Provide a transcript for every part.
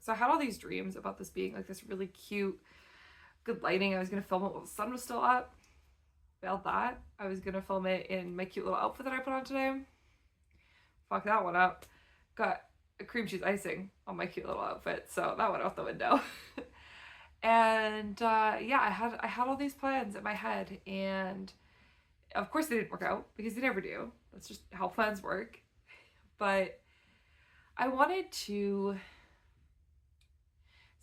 So I had all these dreams about this being like this really cute, good lighting. I was gonna film it while the sun was still up. Failed that. I was gonna film it in my cute little outfit that I put on today. Fuck that one up. Got a cream cheese icing on my cute little outfit, so that went out the window. And yeah, I had all these plans in my head, and of course they didn't work out because they never do. That's just how plans work. But I wanted to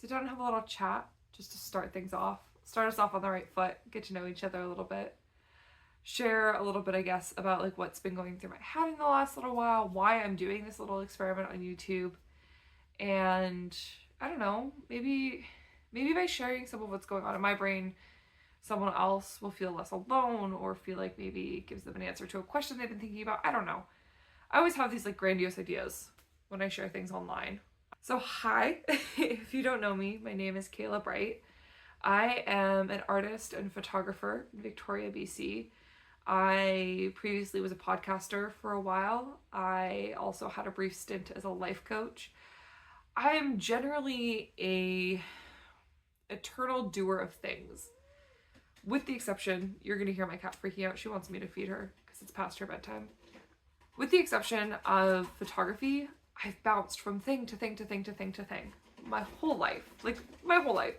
sit down and have a little chat just to start things off, start us off on the right foot, get to know each other a little bit, share a little bit, I guess, about like what's been going through my head in the last little while, why I'm doing this little experiment on YouTube, and I don't know, maybe by sharing some of what's going on in my brain, someone else will feel less alone or feel like maybe it gives them an answer to a question they've been thinking about. I don't know. I always have these like grandiose ideas when I share things online. So hi, if you don't know me, my name is Kaela Brite. I am an artist and photographer in Victoria, BC. I previously was a podcaster for a while. I also had a brief stint as a life coach. I am generally a eternal doer of things. With the exception, you're going to hear my cat freaking out. She wants me to feed her because it's past her bedtime. With the exception of photography, I've bounced from thing to thing to thing to thing to thing. My whole life. Like, my whole life.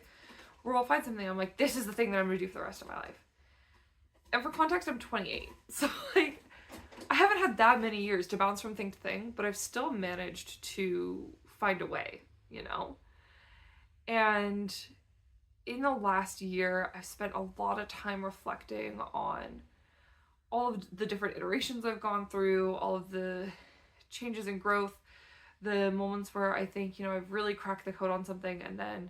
Where I'll find something, I'm like, this is the thing that I'm going to do for the rest of my life. And for context, I'm 28. So, like, I haven't had that many years to bounce from thing to thing, but I've still managed to find a way, you know? And in the last year, I've spent a lot of time reflecting on all of the different iterations I've gone through, all of the changes in growth, the moments where I think, you know, I've really cracked the code on something and then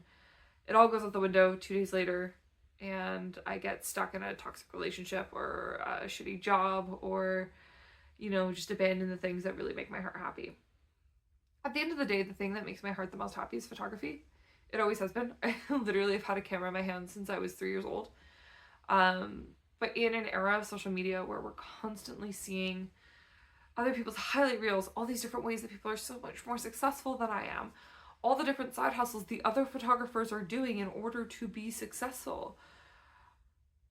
it all goes out the window 2 days later and I get stuck in a toxic relationship or a shitty job or, you know, just abandon the things that really make my heart happy. At the end of the day, the thing that makes my heart the most happy is photography. It always has been. I literally have had a camera in my hand since I was 3 years old. But in an era of social media where we're constantly seeing other people's highlight reels, all these different ways that people are so much more successful than I am, all the different side hustles the other photographers are doing in order to be successful,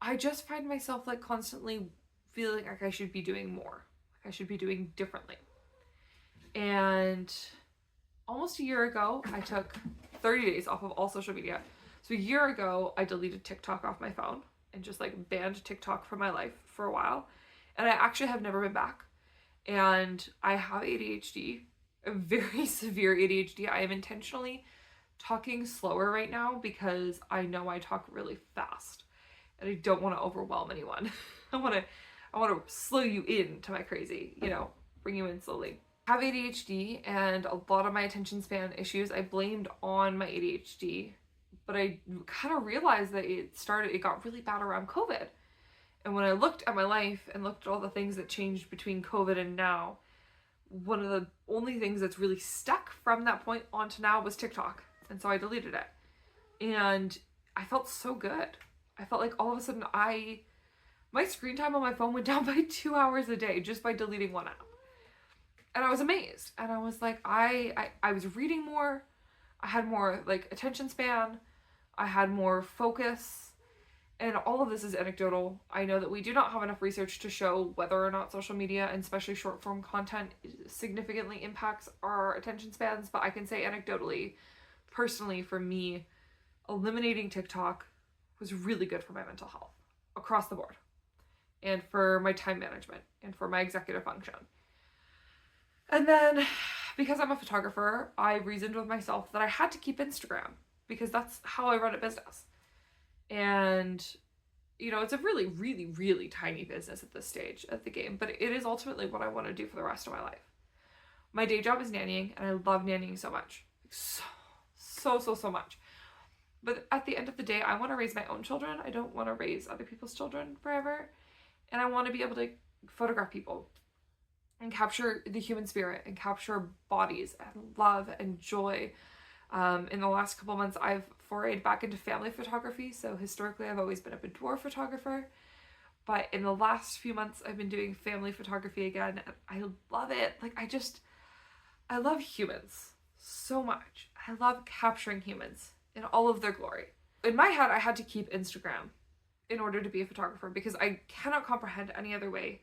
I just find myself like constantly feeling like I should be doing more, like I should be doing differently. And almost a year ago, I took 30 days off of all social media. So a year ago, I deleted TikTok off my phone and just like banned TikTok from my life for a while. And I actually have never been back. And I have ADHD, a very severe ADHD. I am intentionally talking slower right now because I know I talk really fast and I don't want to overwhelm anyone. I want to slow you in to my crazy, you know, bring you in slowly. I have ADHD and a lot of my attention span issues I blamed on my ADHD, but I kind of realized that it got really bad around COVID. And when I looked at my life and looked at all the things that changed between COVID and now, one of the only things that's really stuck from that point on to now was TikTok. And so I deleted it. And I felt so good. I felt like all of a sudden my screen time on my phone went down by 2 hours a day just by deleting one app. And I was amazed. And I was like, I was reading more. I had more like attention span. I had more focus. And all of this is anecdotal. I know that we do not have enough research to show whether or not social media, and especially short form content, significantly impacts our attention spans. But I can say anecdotally, personally, for me, eliminating TikTok was really good for my mental health across the board. And for my time management and for my executive function. And then, because I'm a photographer, I reasoned with myself that I had to keep Instagram because that's how I run a business. And, you know, it's a really, really, really tiny business at this stage of the game, but it is ultimately what I want to do for the rest of my life. My day job is nannying, and I love nannying so much. So much. But at the end of the day, I want to raise my own children. I don't want to raise other people's children forever. And I want to be able to photograph people and capture the human spirit and capture bodies and love and joy. In the last couple months, I've forayed back into family photography. So historically, I've always been a boudoir photographer. But in the last few months, I've been doing family photography again. And I love it. Like, I love humans so much. I love capturing humans in all of their glory. In my head, I had to keep Instagram in order to be a photographer because I cannot comprehend any other way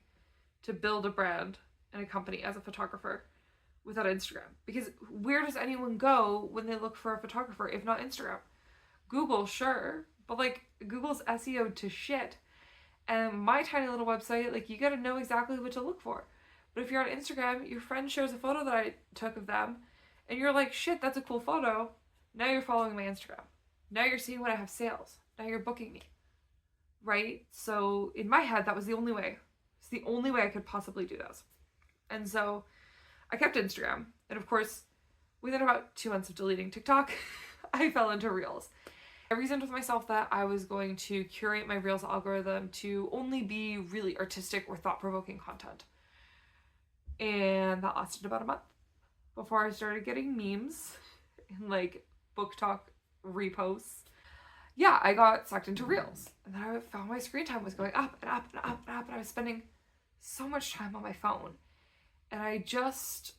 to build a brand and a company as a photographer without Instagram. Because where does anyone go when they look for a photographer if not Instagram? Google, sure, but like Google's SEO to shit. And my tiny little website, like you gotta know exactly what to look for. But if you're on Instagram, your friend shares a photo that I took of them, and you're like, shit, that's a cool photo. Now you're following my Instagram. Now you're seeing when I have sales. Now you're booking me. Right? So in my head, that was the only way. It's the only way I could possibly do this. And so I kept Instagram. And of course, within about 2 months of deleting TikTok, I fell into Reels. I reasoned with myself that I was going to curate my Reels algorithm to only be really artistic or thought-provoking content. And that lasted about a month before I started getting memes and like book talk reposts. Yeah, I got sucked into Reels. And then I found my screen time was going up and up and up and up, and I was spending so much time on my phone. And I just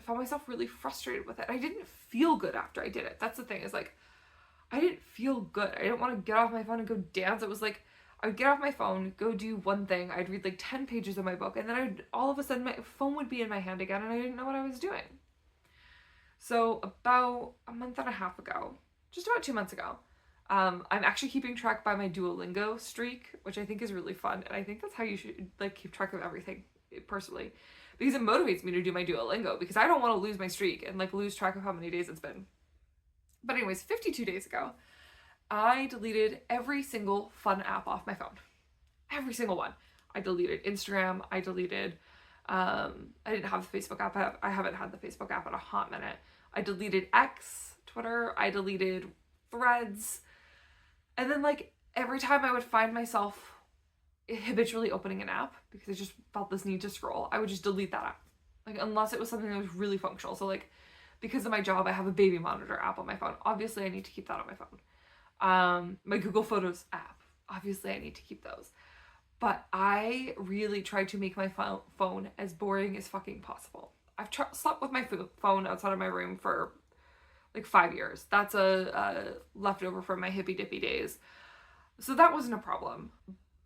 found myself really frustrated with it. I didn't feel good after I did it. That's the thing, is like, I didn't feel good. I didn't want to get off my phone and go dance. It was like, I would get off my phone, go do one thing, I'd read like 10 pages of my book, and then all of a sudden my phone would be in my hand again and I didn't know what I was doing. So about a month and a half ago, just about 2 months ago, I'm actually keeping track by my Duolingo streak, which I think is really fun, and I think that's how you should like keep track of everything personally, because it motivates me to do my Duolingo, because I don't want to lose my streak and like lose track of how many days it's been. But anyways, 52 days ago, I deleted every single fun app off my phone. Every single one. I deleted Instagram. I deleted, I didn't have the Facebook app. I haven't had the Facebook app in a hot minute. I deleted X, Twitter. I deleted Threads. And then like every time I would find myself habitually opening an app because I just felt this need to scroll, I would just delete that app. Like unless it was something that was really functional. So like because of my job, I have a baby monitor app on my phone. Obviously, I need to keep that on my phone. My Google Photos app. Obviously, I need to keep those. But I really tried to make my phone as boring as fucking possible. I've slept with my phone outside of my room for like 5 years. That's a leftover from my hippy dippy days. So that wasn't a problem.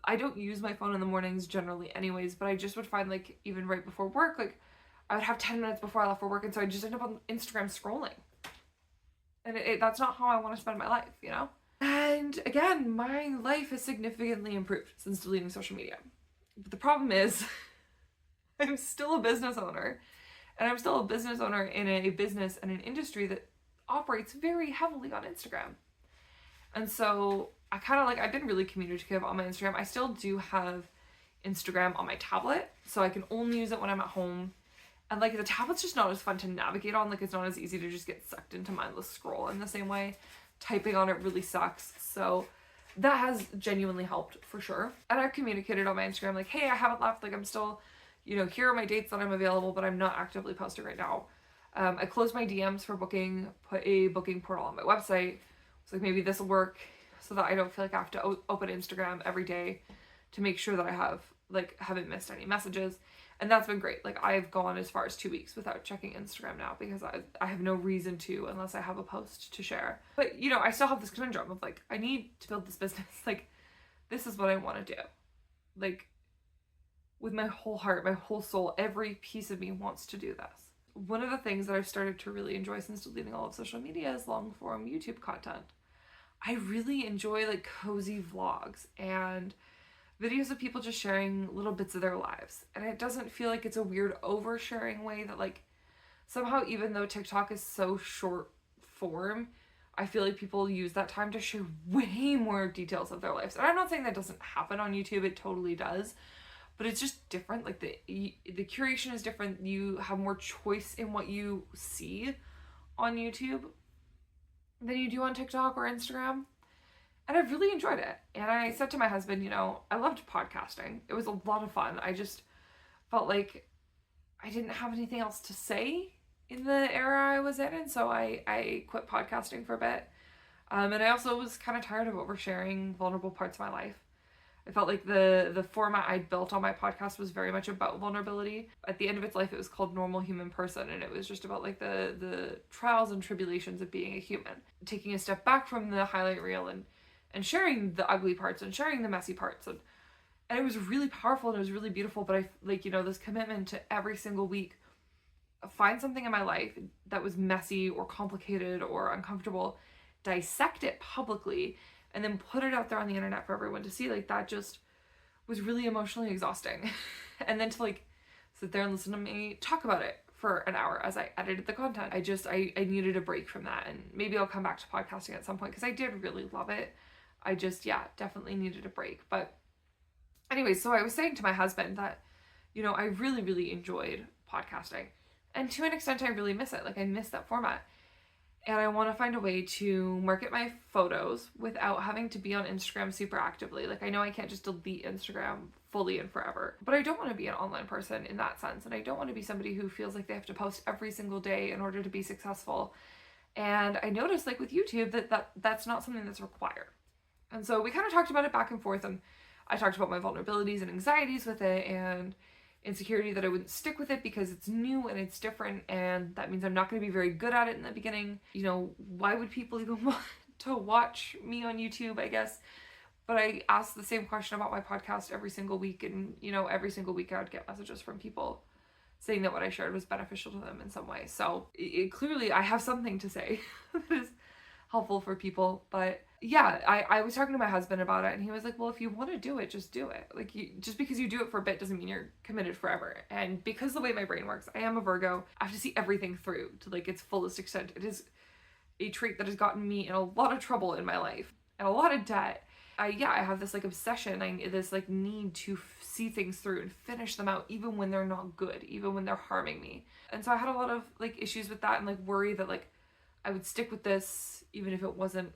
I don't use my phone in the mornings generally anyways, but I just would find like even right before work, like I would have 10 minutes before I left for work, and so I just end up on Instagram scrolling. And that's not how I want to spend my life, you know? And again, my life has significantly improved since deleting social media. But the problem is, I'm still a business owner, and I'm still a business owner in a business and an industry that operates very heavily on Instagram. And so I kind of like, I've been really communicative on my Instagram. I still do have Instagram on my tablet, so I can only use it when I'm at home. And like the tablet's just not as fun to navigate on. Like it's not as easy to just get sucked into mindless scroll in the same way. Typing on it really sucks. So that has genuinely helped for sure. And I've communicated on my Instagram like, hey, I haven't left. Like I'm still, you know, here are my dates that I'm available, but I'm not actively posting right now. I closed my DMs for booking, put a booking portal on my website. So like maybe this will work so that I don't feel like I have to open Instagram every day to make sure that I haven't missed any messages. And that's been great. Like I've gone as far as 2 weeks without checking Instagram now because I have no reason to unless I have a post to share. But you know, I still have this conundrum of like, I need to build this business. Like this is what I want to do. Like with my whole heart, my whole soul, every piece of me wants to do this. One of the things that I've started to really enjoy since deleting all of social media is long form YouTube content. I really enjoy like cozy vlogs and videos of people just sharing little bits of their lives. And it doesn't feel like it's a weird oversharing way that like somehow, even though TikTok is so short form, I feel like people use that time to share way more details of their lives. And I'm not saying that doesn't happen on YouTube, it totally does, but it's just different. Like the curation is different. You have more choice in what you see on YouTube than you do on TikTok or Instagram. And I've really enjoyed it. And I said to my husband, you know, I loved podcasting. It was a lot of fun. I just felt like I didn't have anything else to say in the era I was in. And so I quit podcasting for a bit. And I also was kind of tired of oversharing vulnerable parts of my life. I felt like the format I'd built on my podcast was very much about vulnerability. At the end of its life, it was called Normal Human Person, and it was just about like the trials and tribulations of being a human. Taking a step back from the highlight reel and sharing the ugly parts and sharing the messy parts. And it was really powerful and it was really beautiful, but I, like, you know, this commitment to every single week find something in my life that was messy or complicated or uncomfortable, dissect it publicly, and then put it out there on the internet for everyone to see, like, that just was really emotionally exhausting. And then to like sit there and listen to me talk about it for an hour as I edited the content, I needed a break from that. And maybe I'll come back to podcasting at some point because I did really love it. I just, yeah, definitely needed a break. But anyway, so I was saying to my husband that, you know, I really, really enjoyed podcasting. And to an extent, I really miss it. Like, I miss that format. And I want to find a way to market my photos without having to be on Instagram super actively. Like, I know I can't just delete Instagram fully and forever, but I don't want to be an online person in that sense. And I don't want to be somebody who feels like they have to post every single day in order to be successful. And I noticed, like, with YouTube that's not something that's required. And so we kind of talked about it back and forth, and I talked about my vulnerabilities and anxieties with it and insecurity that I wouldn't stick with it because it's new and it's different, and that means I'm not going to be very good at it in the beginning. You know, why would people even want to watch me on YouTube, I guess? But I asked the same question about my podcast every single week, and, you know, every single week I would get messages from people saying that what I shared was beneficial to them in some way. So clearly I have something to say that is helpful for people. But yeah, I was talking to my husband about it, and he was like, well, if you want to do it, just do it. Like, just because you do it for a bit doesn't mean you're committed forever. And because the way my brain works, I am a Virgo, I have to see everything through to like its fullest extent. It is a trait that has gotten me in a lot of trouble in my life and a lot of debt. I have this like obsession, this like need to see things through and finish them out, even when they're not good, even when they're harming me. And so I had a lot of like issues with that, and like worry that like I would stick with this even if it wasn't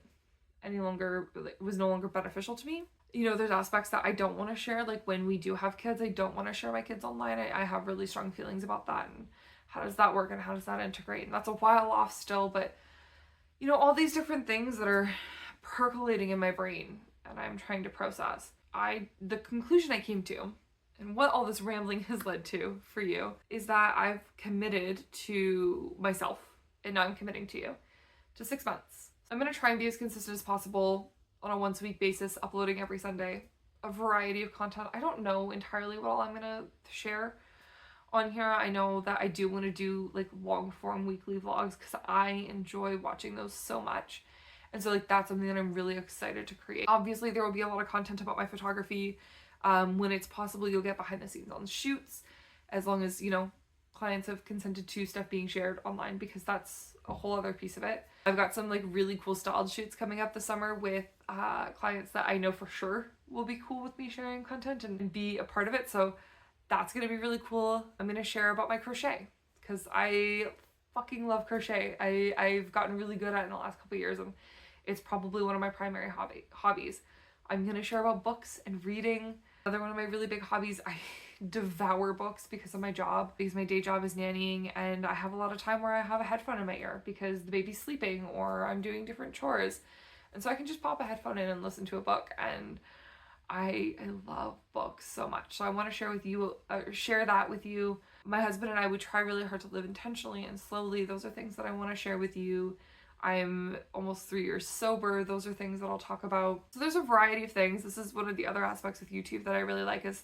any longer, it was no longer beneficial to me. You know, there's aspects that I don't want to share. Like, when we do have kids, I don't want to share my kids online. I have really strong feelings about that, and how does that work and how does that integrate? And that's a while off still, but you know, all these different things that are percolating in my brain and I'm trying to process. The conclusion I came to, and what all this rambling has led to for you, is that I've committed to myself, and now I'm committing to you, to 6 months. I'm going to try and be as consistent as possible on a once-a-week basis, uploading every Sunday, a variety of content. I don't know entirely what all I'm going to share on here. I know that I do want to do like long-form weekly vlogs because I enjoy watching those so much. And so like that's something that I'm really excited to create. Obviously, there will be a lot of content about my photography. When it's possible, you'll get behind the scenes on shoots, as long as, you know, clients have consented to stuff being shared online, because that's a whole other piece of it. I've got some like really cool styled shoots coming up this summer with clients that I know for sure will be cool with me sharing content and be a part of it. So that's gonna be really cool. I'm gonna share about my crochet because I fucking love crochet. I've gotten really good at it in the last couple of years, and it's probably one of my primary hobbies. I'm gonna share about books and reading. Another one of my really big hobbies, I devour books because of my job, because my day job is nannying, and I have a lot of time where I have a headphone in my ear because the baby's sleeping or I'm doing different chores. And so I can just pop a headphone in and listen to a book, and I love books so much. So I want to share that with you. My husband and I would try really hard to live intentionally and slowly. Those are things that I want to share with you. I'm almost 3 years sober. Those are things that I'll talk about. So there's a variety of things. This is one of the other aspects with YouTube that I really like, is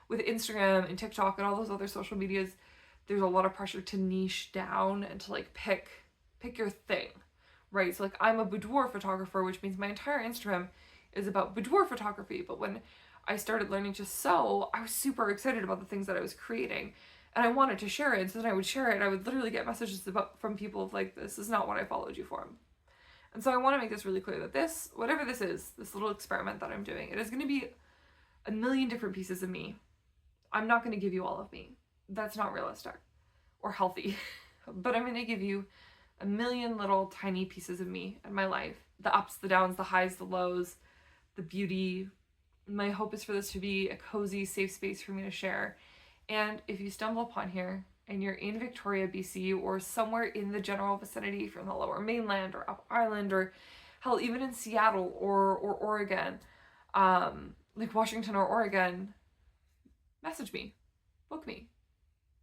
with Instagram and TikTok and all those other social medias, there's a lot of pressure to niche down and to like pick your thing, right? So like, I'm a boudoir photographer, which means my entire Instagram is about boudoir photography. But when I started learning to sew, I was super excited about the things that I was creating, and I wanted to share it. And so then I would share it, and I would literally get messages from people of like, this is not what I followed you for. And so I want to make this really clear that this, whatever this is, this little experiment that I'm doing, it is going to be a million different pieces of me. I'm not going to give you all of me. That's not realistic or healthy. But I'm going to give you a million little tiny pieces of me and my life. The ups, the downs, the highs, the lows, the beauty. My hope is for this to be a cozy, safe space for me to share. And if you stumble upon here and you're in Victoria, BC, or somewhere in the general vicinity from the Lower Mainland or Up Island, or hell, even in Seattle or Oregon, like Washington or Oregon, message me, book me,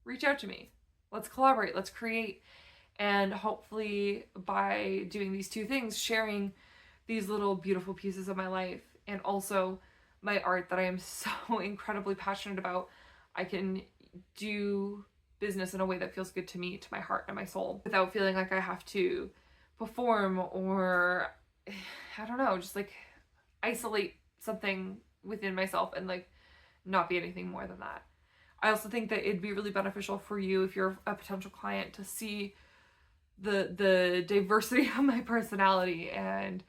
reach out to me. Let's collaborate, let's create. And hopefully by doing these two things, sharing these little beautiful pieces of my life and also my art that I am so incredibly passionate about, I can do business in a way that feels good to me, to my heart and my soul, without feeling like I have to perform or, I don't know, just like isolate something within myself and like not be anything more than that. I also think that it'd be really beneficial for you, if you're a potential client, to see the diversity of my personality and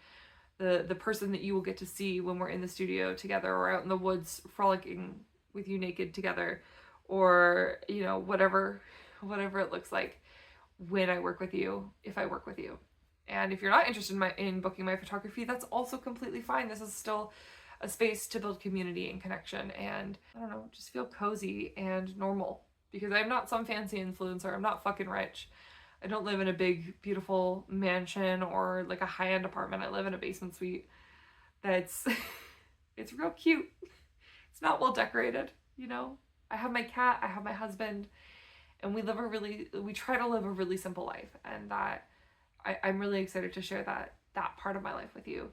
the person that you will get to see when we're in the studio together or out in the woods frolicking with you naked together, or you know, whatever it looks like when I work with you, if I work with you. And if you're not interested in booking my photography, that's also completely fine. This is still a space to build community and connection and, I don't know, just feel cozy and normal, because I'm not some fancy influencer. I'm not fucking rich. I don't live in a big, beautiful mansion or like a high-end apartment. I live in a basement suite that's, it's real cute. It's not well decorated, you know? I have my cat, I have my husband, and we try to live a really simple life. And that, I'm really excited to share that part of my life with you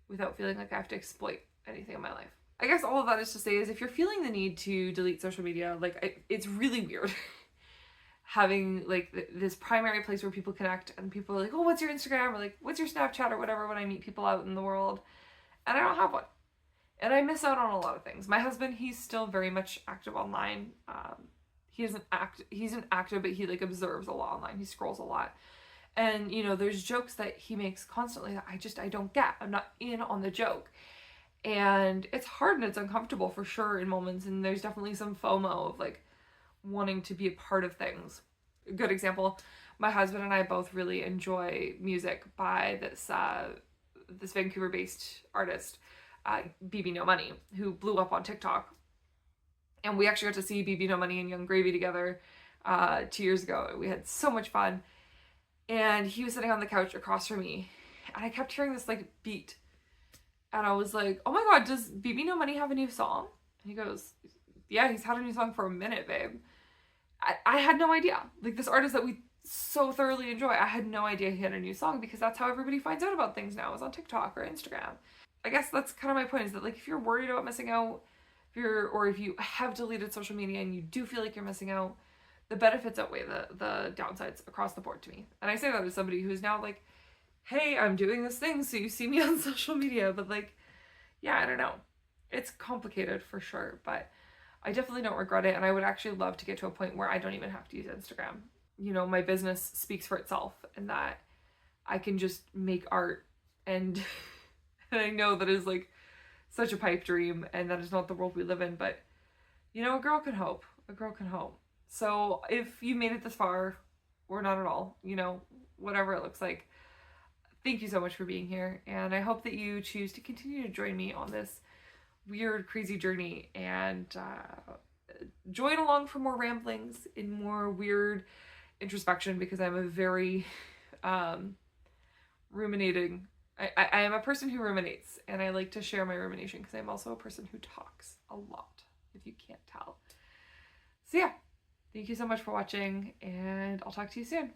without feeling like I have to exploit anything in my life. I guess all of that is to say is, if you're feeling the need to delete social media, like it's really weird having like this primary place where people connect, and people are like, oh, what's your Instagram, or like, what's your Snapchat, or whatever, when I meet people out in the world, and I don't have one, and I miss out on a lot of things. My husband, he's still very much active online. He's an active, but he like observes a lot online. He scrolls a lot, and you know, there's jokes that he makes constantly that I don't get. I'm not in on the joke. And it's hard and it's uncomfortable for sure in moments, and there's definitely some FOMO of like wanting to be a part of things. A good example, my husband and I both really enjoy music by this Vancouver-based artist, BB No Money, who blew up on TikTok. And we actually got to see BB No Money and Young Gravy together 2 years ago. We had so much fun. And he was sitting on the couch across from me, and I kept hearing this like beat. And I was like, oh my god, does BB No Money have a new song? And he goes, yeah, he's had a new song for a minute, babe. I had no idea. Like, this artist that we so thoroughly enjoy, I had no idea he had a new song, because that's how everybody finds out about things now, is on TikTok or Instagram. I guess that's kind of my point, is that like, if you're worried about missing out, if you have deleted social media and you do feel like you're missing out, the benefits outweigh the downsides across the board to me. And I say that as somebody who's now like, hey, I'm doing this thing, so you see me on social media. But like, yeah, I don't know. It's complicated for sure, but I definitely don't regret it. And I would actually love to get to a point where I don't even have to use Instagram. You know, my business speaks for itself, and that I can just make art, and, and I know that is like such a pipe dream, and that is not the world we live in, but you know, a girl can hope. A girl can hope. So if you made it this far, or not at all, you know, whatever it looks like, thank you so much for being here, and I hope that you choose to continue to join me on this weird, crazy journey, and join along for more ramblings in more weird introspection, because I'm a very ruminating, I am a person who ruminates, and I like to share my rumination, because I'm also a person who talks a lot, if you can't tell. So yeah, thank you so much for watching, and I'll talk to you soon.